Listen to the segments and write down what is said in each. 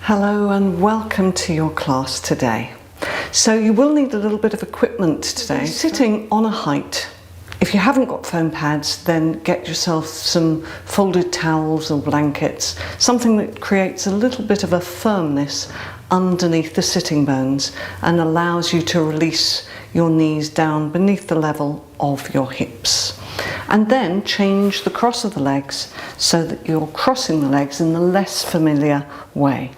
Hello and welcome to your class today. So you will need a little bit of equipment today. Sitting on a height. If you haven't got foam pads, then get yourself some folded towels or blankets, something that creates a little bit of a firmness underneath the sitting bones and allows you to release your knees down beneath the level of your hips. And then change the cross of the legs so that you're crossing the legs in the less familiar way.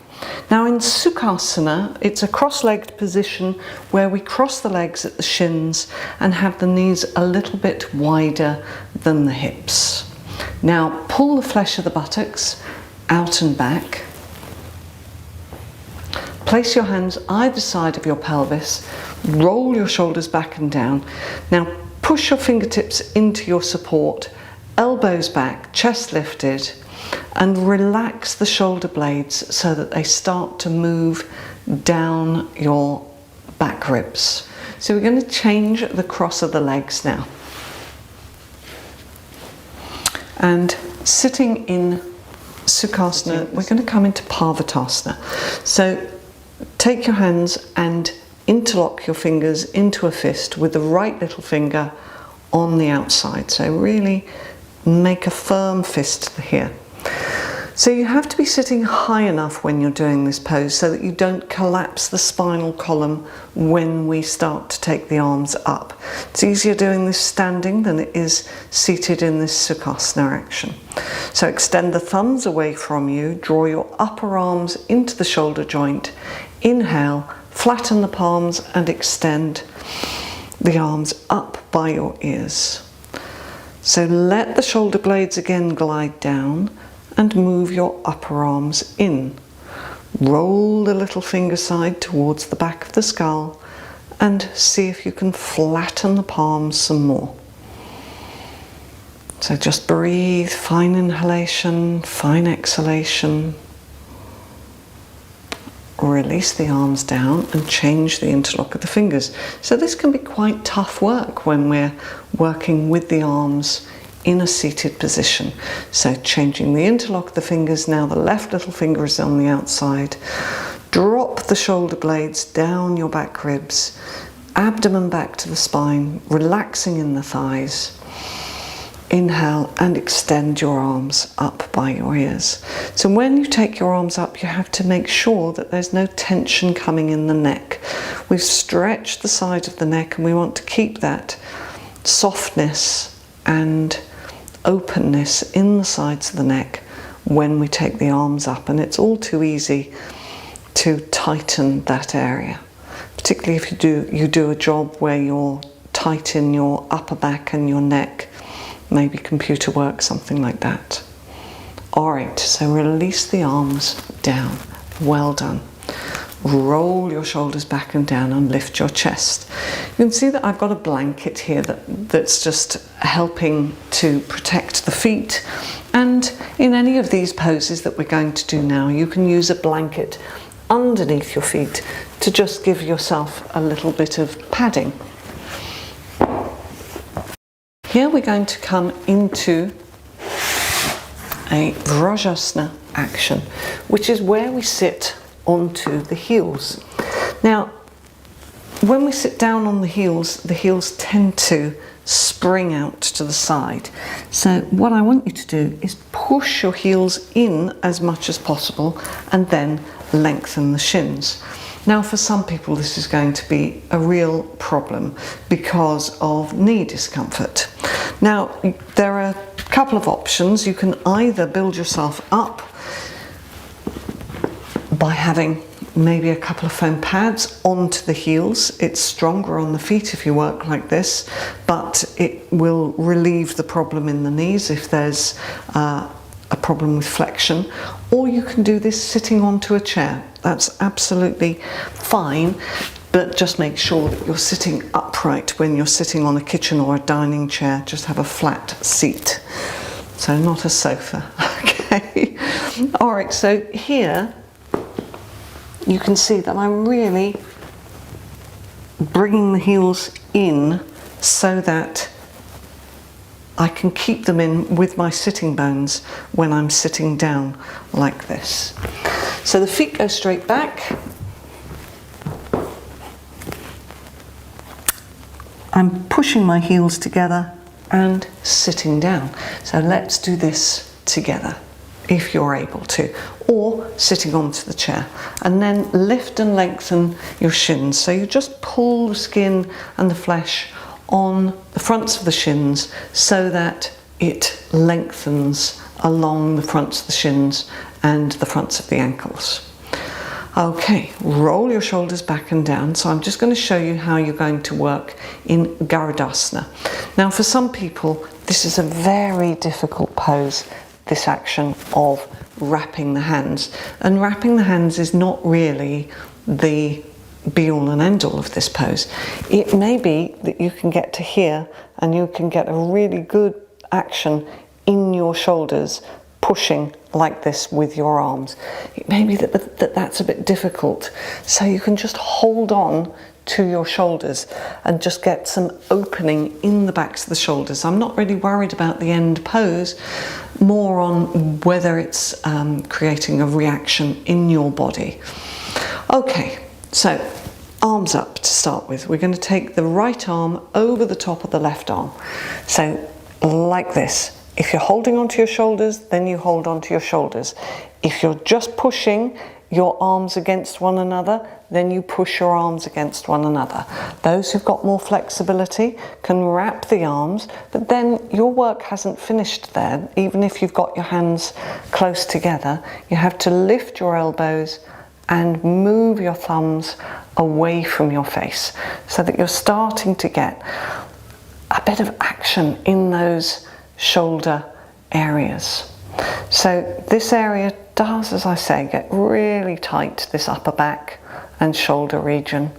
Now in Sukhasana, it's a cross-legged position where we cross the legs at the shins and have the knees a little bit wider than the hips. Now pull the flesh of the buttocks out and back. Place your hands either side of your pelvis, roll your shoulders back and down. Now push your fingertips into your support, elbows back, chest lifted, and relax the shoulder blades so that they start to move down your back ribs. So we're going to change the cross of the legs now. And sitting in Sukhasana, we're going to come into Parvatasana. So take your hands and interlock your fingers into a fist with the right little finger on the outside. So really make a firm fist here. So you have to be sitting high enough when you're doing this pose so that you don't collapse the spinal column when we start to take the arms up. It's easier doing this standing than it is seated in this Sukhasana action. So extend the thumbs away from you, draw your upper arms into the shoulder joint, inhale, flatten the palms and extend the arms up by your ears. So let the shoulder blades again glide down and move your upper arms in. Roll the little finger side towards the back of the skull and see if you can flatten the palms some more. So just breathe, fine inhalation, fine exhalation. Release the arms down and change the interlock of the fingers. So this can be quite tough work when we're working with the arms in a seated position. So changing the interlock of the fingers, now the left little finger is on the outside. Drop the shoulder blades down your back ribs, abdomen back to the spine, relaxing in the thighs. Inhale and extend your arms up by your ears. So when you take your arms up, you have to make sure that there's no tension coming in the neck. We've stretched the side of the neck and we want to keep that softness and openness in the sides of the neck when we take the arms up, and it's all too easy to tighten that area, particularly if you do a job where you're tight in your upper back and your neck, maybe computer work, something like that. Alright, so release the arms down. Well done. Roll your shoulders back and down and lift your chest. You can see that I've got a blanket here that's just helping to protect the feet, and in any of these poses that we're going to do now, you can use a blanket underneath your feet to just give yourself a little bit of padding. Here we're going to come into a Vrajasana action, which is where we sit onto the heels. Now, when we sit down on the heels tend to spring out to the side. So what I want you to do is push your heels in as much as possible and then lengthen the shins. Now for some people this is going to be a real problem because of knee discomfort. Now there are a couple of options. You can either build yourself up by having maybe a couple of foam pads onto the heels. It's stronger on the feet if you work like this, but it will relieve the problem in the knees if there's a problem with flexion. Or you can do this sitting onto a chair. That's absolutely fine, but just make sure that you're sitting upright when you're sitting on a kitchen or a dining chair. Just have a flat seat, so not a sofa. Okay. All right, so here you can see that I'm really bringing the heels in so that I can keep them in with my sitting bones when I'm sitting down like this. So the feet go straight back. I'm pushing my heels together and sitting down. So let's do this together, if you're able to, or sitting onto the chair. And then lift and lengthen your shins. So you just pull the skin and the flesh on the fronts of the shins so that it lengthens along the fronts of the shins and the fronts of the ankles. Okay, roll your shoulders back and down. So I'm just going to show you how you're going to work in Garudasana. Now for some people, this is a very difficult pose, this action of wrapping the hands. And wrapping the hands is not really the be all and end all of this pose. It may be that you can get to here and you can get a really good action in your shoulders, pushing like this with your arms. It may be that that's a bit difficult, so you can just hold on to your shoulders and just get some opening in the backs of the shoulders. I'm not really worried about the end pose, more on whether it's creating a reaction in your body. Okay, so arms up to start with. We're going to take the right arm over the top of the left arm. So like this. If you're holding onto your shoulders, then you hold onto your shoulders. If you're just pushing your arms against one another, then you push your arms against one another. Those who've got more flexibility can wrap the arms, but then your work hasn't finished there. Even if you've got your hands close together, you have to lift your elbows and move your thumbs away from your face so that you're starting to get a bit of action in those shoulder areas. So this area does, as I say, get really tight, this upper back and shoulder region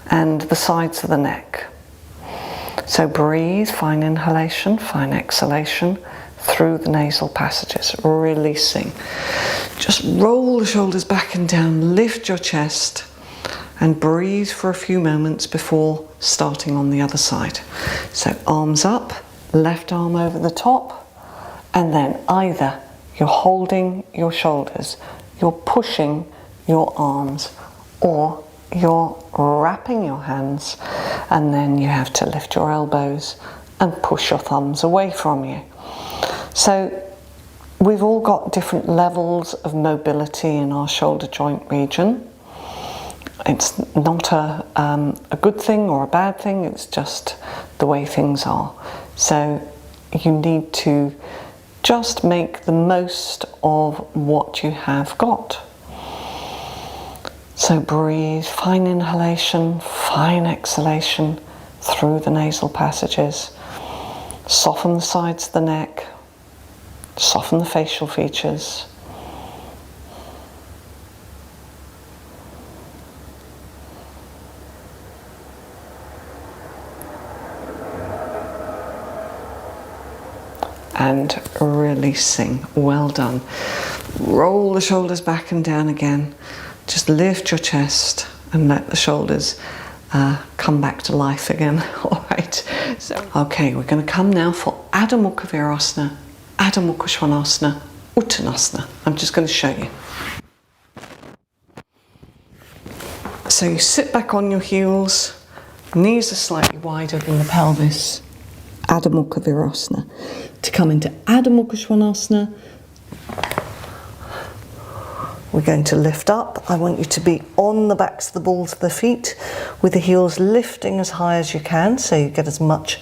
and the sides of the neck. So breathe, fine inhalation, fine exhalation through the nasal passages, releasing. Just roll the shoulders back and down, lift your chest and breathe for a few moments before starting on the other side. So arms up, left arm over the top, and then either you're holding your shoulders, you're pushing your arms, or you're wrapping your hands, and then you have to lift your elbows and push your thumbs away from you. So we've all got different levels of mobility in our shoulder joint region. It's not a good thing or a bad thing, it's just the way things are. So you need to just make the most of what you have got. So breathe, fine inhalation, fine exhalation through the nasal passages. Soften the sides of the neck, soften the facial features. And releasing. Well done. Roll the shoulders back and down again. Just lift your chest and let the shoulders come back to life again. All right. So, okay, we're going to come now for Adho Mukha VIrasana, Adho Mukha Swanasana, Uttanasana. I'm just going to show you. So you sit back on your heels, knees are slightly wider than the pelvis. Adho Mukha VIrasana. To come into Adho Mukha Swanasana, we're going to lift up. I want you to be on the backs of the balls of the feet with the heels lifting as high as you can, so you get as much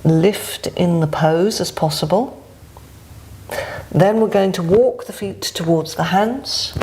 lift in the pose as possible. Then we're going to walk the feet towards the hands.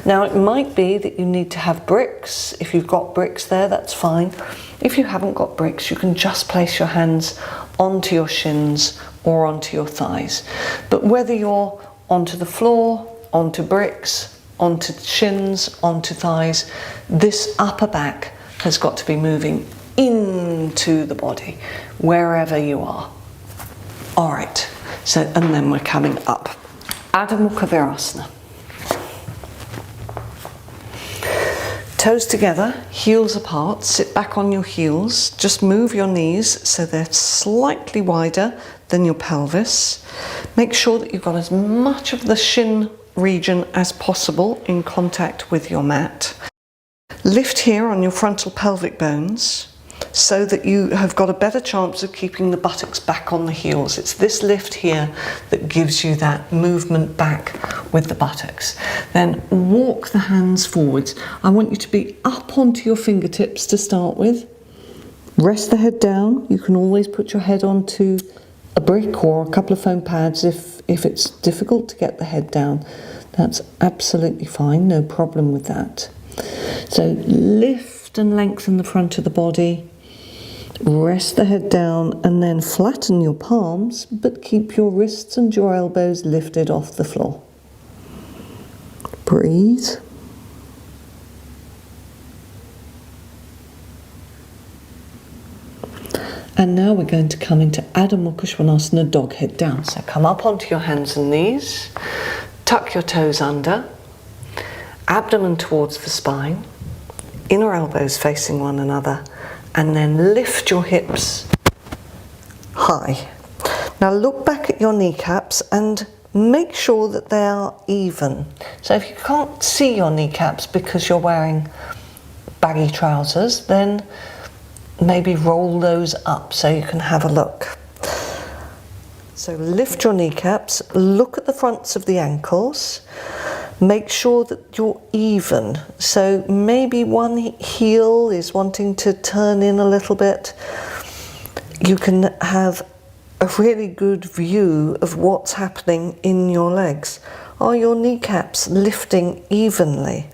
Now it might be that you need to have bricks. If you've got bricks there, that's fine. If you haven't got bricks, you can just place your hands onto your shins or onto your thighs. But whether you're onto the floor, onto bricks, onto shins, onto thighs, this upper back has got to be moving into the body, wherever you are. All right, so, and then we're coming up. Adho Mukha VIrasana. Toes together, heels apart, sit back on your heels, just move your knees so they're slightly wider than your pelvis. Make sure that you've got as much of the shin region as possible in contact with your mat. Lift here on your frontal pelvic bones so that you have got a better chance of keeping the buttocks back on the heels. It's this lift here that gives you that movement back with the buttocks. Then walk the hands forwards. I want you to be up onto your fingertips to start with. Rest the head down. You can always put your head onto a brick or a couple of foam pads if it's difficult to get the head down. That's absolutely fine, no problem with that. So lift and lengthen the front of the body. Rest the head down and then flatten your palms, but keep your wrists and your elbows lifted off the floor. Breathe. And now we're going to come into Adho Mukha Swanasana, dog head down. So come up onto your hands and knees, tuck your toes under, abdomen towards the spine, inner elbows facing one another, and then lift your hips high. Now look back at your kneecaps and make sure that they are even. So if you can't see your kneecaps because you're wearing baggy trousers, then maybe roll those up so you can have a look. So lift your kneecaps, look at the fronts of the ankles, make sure that you're even. So maybe one heel is wanting to turn in a little bit. You can have a really good view of what's happening in your legs. Are your kneecaps lifting evenly?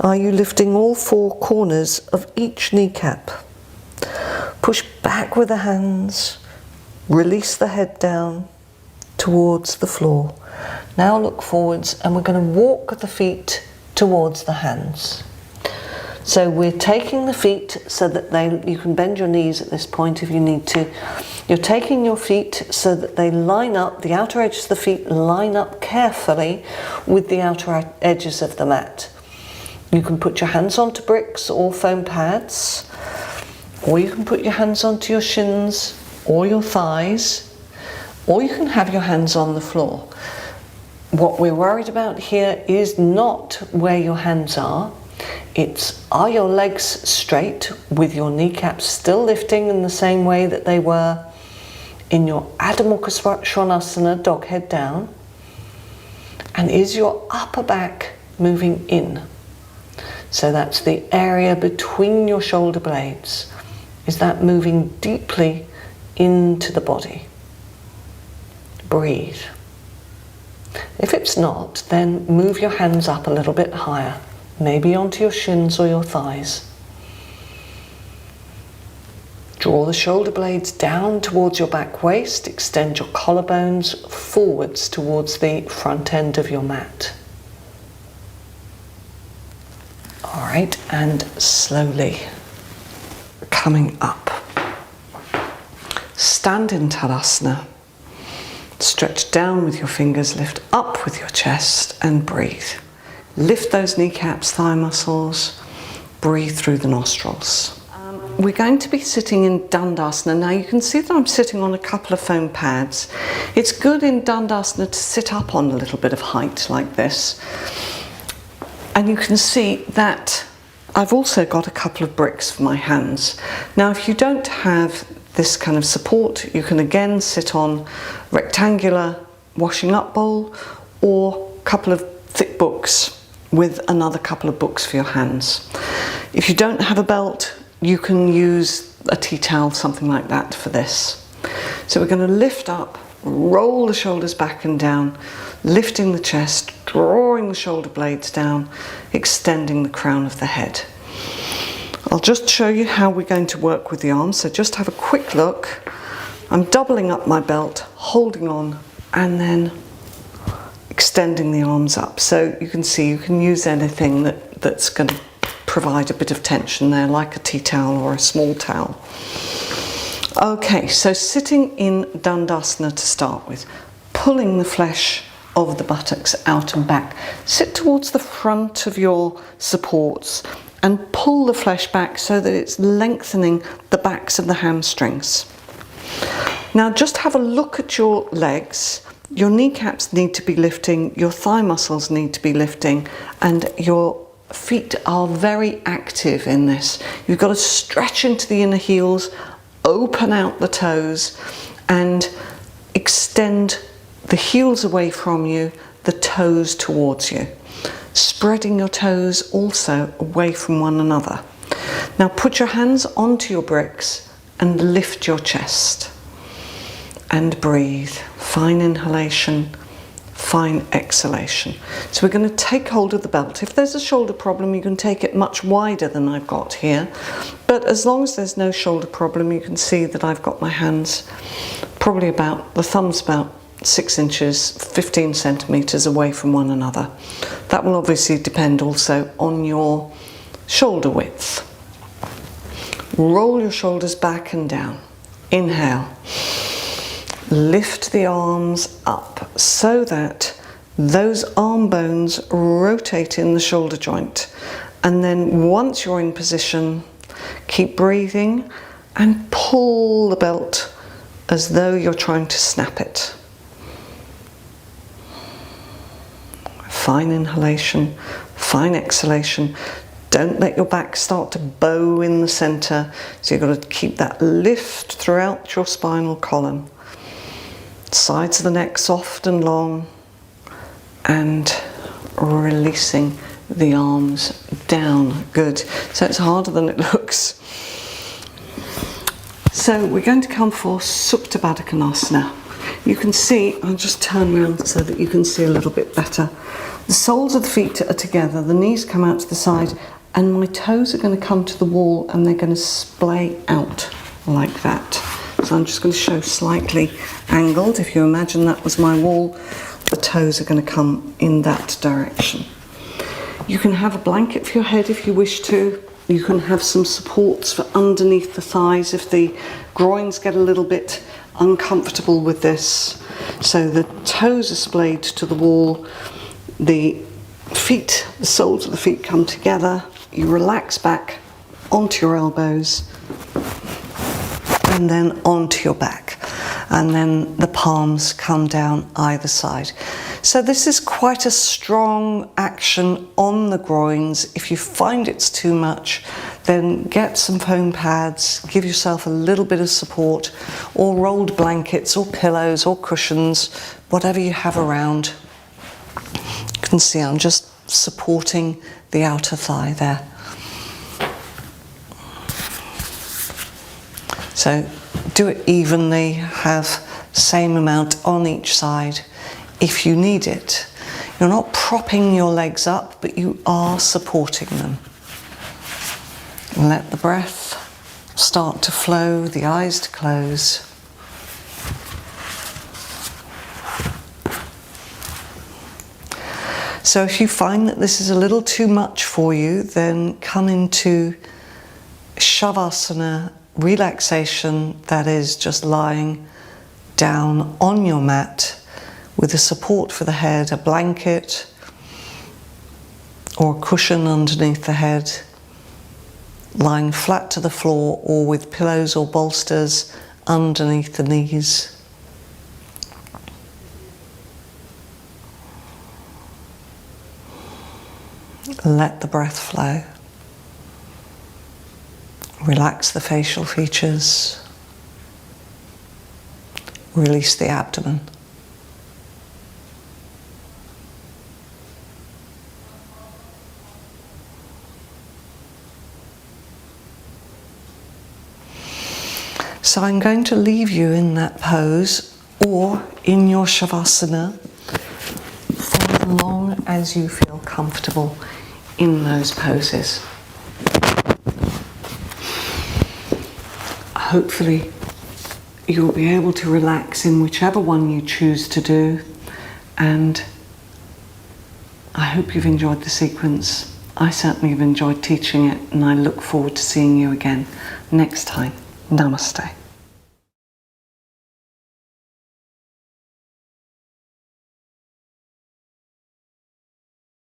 Are you lifting all four corners of each kneecap? Push back with the hands, release the head down towards the floor. Now look forwards and we're going to walk the feet towards the hands. So we're taking the feet so that you can bend your knees at this point if you need to. You're taking your feet so that they line up, the outer edges of the feet line up carefully with the outer edges of the mat. You can put your hands onto bricks or foam pads, or you can put your hands onto your shins or your thighs, or you can have your hands on the floor. What we're worried about here is not where your hands are. Are your legs straight with your kneecaps still lifting in the same way that they were in your Adho Mukha Swanasana, dog head down? And is your upper back moving in? So that's the area between your shoulder blades. Is that moving deeply into the body? Breathe. If it's not, then move your hands up a little bit higher, maybe onto your shins or your thighs. Draw the shoulder blades down towards your back waist, extend your collarbones forwards towards the front end of your mat. All right, and slowly coming up. Stand in Tadasana. Stretch down with your fingers, lift up with your chest and breathe. Lift those kneecaps, thigh muscles, breathe through the nostrils. We're going to be sitting in Dandasana. Now you can see that I'm sitting on a couple of foam pads. It's good in Dandasana to sit up on a little bit of height like this. And you can see that I've also got a couple of bricks for my hands. Now if you don't have this kind of support, you can again sit on rectangular washing up bowl or a couple of thick books with another couple of books for your hands. If you don't have a belt, you can use a tea towel, something like that for this. So we're going to lift up, roll the shoulders back and down, lifting the chest, drawing the shoulder blades down, extending the crown of the head. I'll just show you how we're going to work with the arms, so just have a quick look. I'm doubling up my belt, holding on, and then extending the arms up. So you can see you can use anything that's going to provide a bit of tension there, like a tea towel or a small towel. Okay, so sitting in Dandasana to start with, pulling the flesh of the buttocks out and back. Sit towards the front of your supports and pull the flesh back so that it's lengthening the backs of the hamstrings. Now just have a look at your legs. your kneecaps need to be lifting, your thigh muscles need to be lifting, and your feet are very active in this. You've got to stretch into the inner heels, open out the toes, and extend the heels away from you, the toes towards you. Spreading your toes also away from one another. Now put your hands onto your bricks and lift your chest. And breathe. Fine inhalation, fine exhalation. So we're going to take hold of the belt. If there's a shoulder problem, you can take it much wider than I've got here. But as long as there's no shoulder problem, you can see that I've got my hands probably about, the thumb's about 6 inches, 15 centimeters away from one another. That will obviously depend also on your shoulder width. Roll your shoulders back and down. Inhale. Lift the arms up so that those arm bones rotate in the shoulder joint. And then once you're in position, keep breathing and pull the belt as though you're trying to snap it. Fine inhalation, fine exhalation. Don't let your back start to bow in the center. So you've got to keep that lift throughout your spinal column. Sides of the neck soft and long, and releasing the arms down. Good. So it's harder than it looks. So we're going to come for Supta Baddha Konasana. You can see, I'll just turn around so that you can see a little bit better. The soles of the feet are together, the knees come out to the side, and my toes are going to come to the wall and they're going to splay out like that. So I'm just going to show slightly angled. If you imagine that was my wall, the toes are going to come in that direction. You can have a blanket for your head if you wish to. You can have some supports for underneath the thighs if the groins get a little bit uncomfortable with this. So the toes are splayed to the wall, the feet, the soles of the feet come together. You relax back onto your elbows, and then onto your back, and then the palms come down either side. So this is quite a strong action on the groins. If you find it's too much, then get some foam pads, give yourself a little bit of support, or rolled blankets or pillows or cushions, whatever you have around. You can see I'm just supporting the outer thigh there. So do it evenly, have same amount on each side if you need it. You're not propping your legs up, but you are supporting them. Let the breath start to flow, the eyes to close. So if you find that this is a little too much for you, then come into Shavasana, relaxation, that is just lying down on your mat with a support for the head, a blanket or a cushion underneath the head, lying flat to the floor or with pillows or bolsters underneath the knees. Let the breath flow. Relax the facial features. Release the abdomen. So I'm going to leave you in that pose or in your Shavasana for as long as you feel comfortable in those poses. Hopefully you'll be able to relax in whichever one you choose to do, and I hope you've enjoyed the sequence. I certainly have enjoyed teaching it, and I look forward to seeing you again next time. Namaste.